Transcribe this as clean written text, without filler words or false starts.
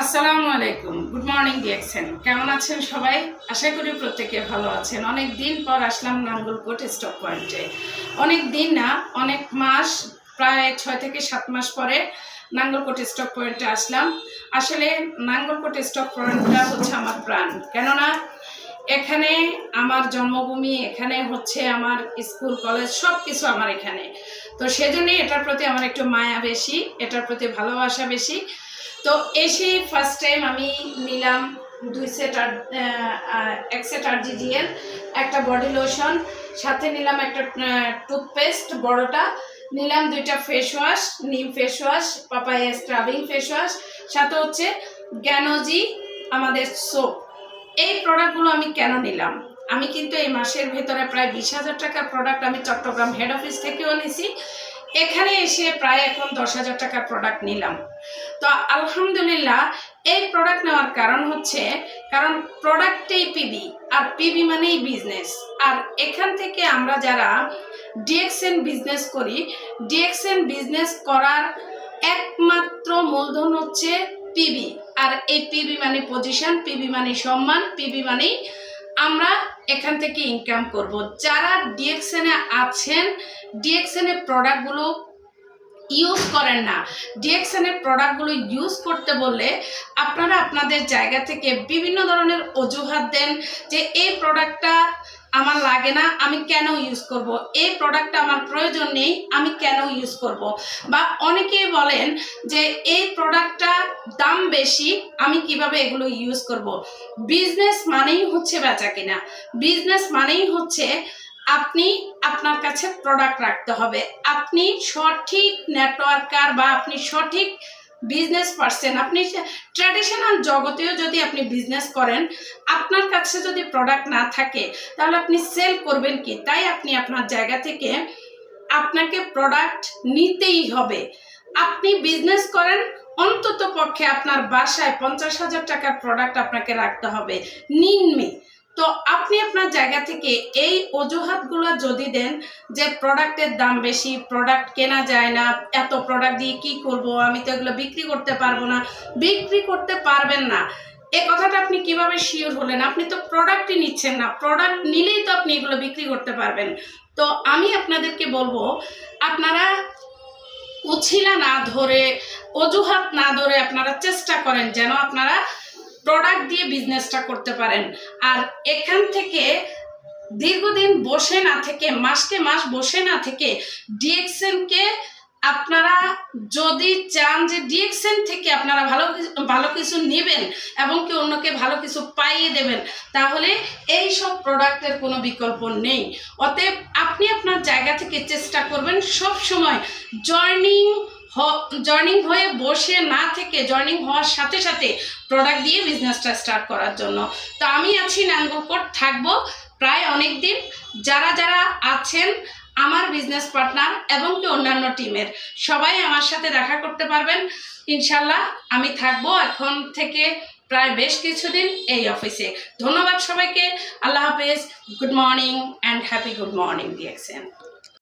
আসসালামু আলাইকুম, good morning DXN. কেমন আছেন সবাই? আশা করি প্রত্যেকে ভালো আছেন। অনেক দিন পর আসলাম নাঙ্গলকোট স্টক পয়েন্টে। অনেক দিন না, অনেক মাস, প্রায় 6 থেকে 7 মাস পরে নাঙ্গলকোট স্টক পয়েন্টে আসলাম। আসলে নাঙ্গলকোট স্টক পয়েন্টটা হচ্ছে আমার প্রাণ, কেননা এখানে আমার জন্মভূমি, এখানে হচ্ছে আমার স্কুল কলেজ সব কিছু আমার এখানে। তো সেজন্যই এটার প্রতি আমার একটু মায়া বেশি, এটার প্রতি ভালোবাসা বেশি। তো এসে ফার্স্ট টাইম আমি নিলাম 2 সেট আর 1 সেট আরজিজিএল, একটা বডি লোশন, সাথে নিলাম একটা টুথপেস্ট বড়টা, নিলাম 2টা ফেস ওয়াশ, নিম face wash, papaya scrubbing face wash, সাথে হচ্ছে গ্যানোজি আমাদের সোপ। এই প্রোডাক্টগুলো আমি কেন নিলাম? আমি কিন্তু এই মাসের ভেতরে প্রায় 20,000 টাকার প্রোডাক্ট আমি চট্টগ্রাম হেড অফিস থেকেও নিছি। এখানে এসে প্রায় এখন 10,000 টাকার প্রোডাক্ট নিলাম। তো আলহামদুলিল্লাহ, এই প্রোডাক্ট নেওয়ার কারণ হচ্ছে, কারণ প্রোডাক্টেই পিবি, আর পিবি মানেই বিজনেস। আর এখান থেকে আমরা যারা ডিএক্সএন বিজনেস করি, ডিএক্সএন বিজনেস করার একমাত্র মূলধন হচ্ছে পিবি। আর এই পিবি মানে পজিশন, পিবি মানে সম্মান, পিবি মানে আমরা এখান থেকে ইনকাম করব। যারা ডিএক্সএনে আছেন, ডিএক্সএনের প্রোডাক্টগুলো ইউজ করেন না, ডিএক্সএনের প্রোডাক্টগুলো ইউজ করতে বললে আপনারা আপনাদের জায়গা থেকে বিভিন্ন ধরনের অজুহাত দেন যে এই প্রোডাক্টটা আমার লাগে না, আমি কেন ইউজ করব, এই প্রোডাক্টটা আমার প্রয়োজন নেই, আমি কেন ইউজ করব। বা অনেকেই বলেন যে এই প্রোডাক্টটা দাম বেশি, আমি কিভাবে এগুলো ইউজ করব। বিজনেস মানেই হচ্ছে বেচা কিনা, বিজনেস মানেই হচ্ছে আপনি আপনার কাছে প্রোডাক্ট রাখতে হবে। আপনি সঠিক নেটওয়ার্কার বা আপনি সঠিক বিজনেস পারসন, আপনি ট্র্যাডিশনাল জগতেও যদি আপনি বিজনেস করেন, আপনার কাছে যদি প্রোডাক্ট না থাকে তাহলে আপনি সেল করবেন কি? তাই আপনি আপনার জায়গা থেকে আপনাকে প্রোডাক্ট নিতেই হবে। আপনি বিজনেস করেন, অন্তত পক্ষে আপনার বাসায় 50,000 টাকার প্রোডাক্ট আপনাকে রাখতে হবে নিম্নে। তো আপনি আপনার জায়গা থেকে এই অজুহাতগুলো যদি দেন যে প্রোডাক্টের দাম বেশি, প্রোডাক্ট কেনা যায় না, এত প্রোডাক্ট দিয়ে কি করব, আমি তো এগুলো বিক্রি করতে পারবো না, বিক্রি করতে পারবেন না, এই কথাটা আপনি কিভাবে শিওর হলেন? আপনি তো প্রোডাক্টই নিচ্ছেন না, প্রোডাক্ট নিলেই তো আপনি এগুলো বিক্রি করতে পারবেন। তো আমি আপনাদেরকে বলবো, আপনারা উছিলা না ধরে, অজুহাত না ধরে আপনারা চেষ্টা করেন যেন আপনারা প্রোডাক্ট দিয়ে বিজনেসটা করতে পারেন। আর এখান থেকে দীর্ঘদিন বসে না থেকে, মাসকে মাস বসে না থেকে, ডিএক্সএনকে আপনারা যদি চান যে ডিএক্সএন থেকে আপনারা ভালো কিছু নেবেন এবং কি অন্যকে ভালো কিছু পাইয়ে দেবেন, তাহলে এই সব প্রোডাক্টের কোনো বিকল্প নেই। অতএব আপনি আপনার জায়গা থেকে চেষ্টা করবেন সব সময় জর্নিং হয়ে বসে না থেকে, জর্নিং হওয়ার সাথে সাথে প্রোডাক্ট দিয়ে বিজনেসটা স্টার্ট করার জন্য। তো আমি আছি নাঙ্গলকোট, থাকবো প্রায় অনেক দিন। যারা যারা আছেন আমার বিজনেস পার্টনার এবং কি অন্যান্য টিমের, সবাই আমার সাথে দেখা করতে পারবেন ইনশাল্লাহ। আমি থাকবো এখন থেকে প্রায় বেশ কিছুদিন এই অফিসে। ধন্যবাদ সবাইকে, আল্লাহ হাফেজ, good morning and happy good morning DXN.